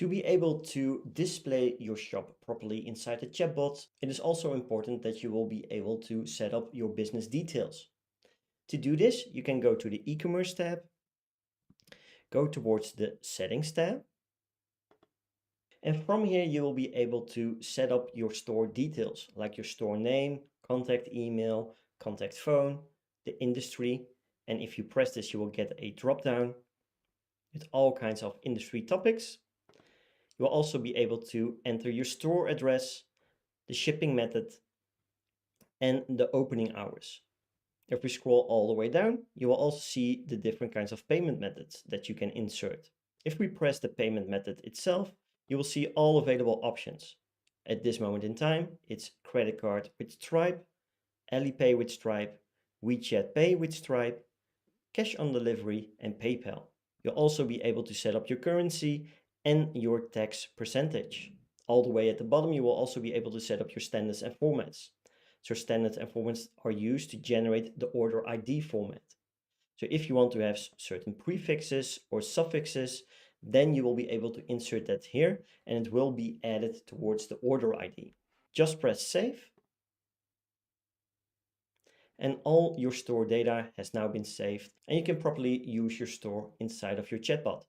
To be able to display your shop properly inside the chatbot, it is also important that you will be able to set up your business details. To do this, you can go to the e-commerce tab, go towards the settings tab, and from here you will be able to set up your store details, like your store name, contact email, contact phone, the industry, and if you press this you will get a drop-down with all kinds of industry topics. You will also be able to enter your store address, the shipping method, and the opening hours. If we scroll all the way down, you will also see the different kinds of payment methods that you can insert. If we press the payment method itself, you will see all available options. At this moment in time, it's credit card with Stripe, Alipay with Stripe, WeChat Pay with Stripe, cash on delivery, and PayPal. You'll also be able to set up your currency and your tax percentage. All the way at the bottom, you will also be able to set up your standards and formats. So standards and formats are used to generate the order ID format. So if you want to have certain prefixes or suffixes, then you will be able to insert that here and it will be added towards the order ID. Just press save. And all your store data has now been saved and you can properly use your store inside of your chatbot.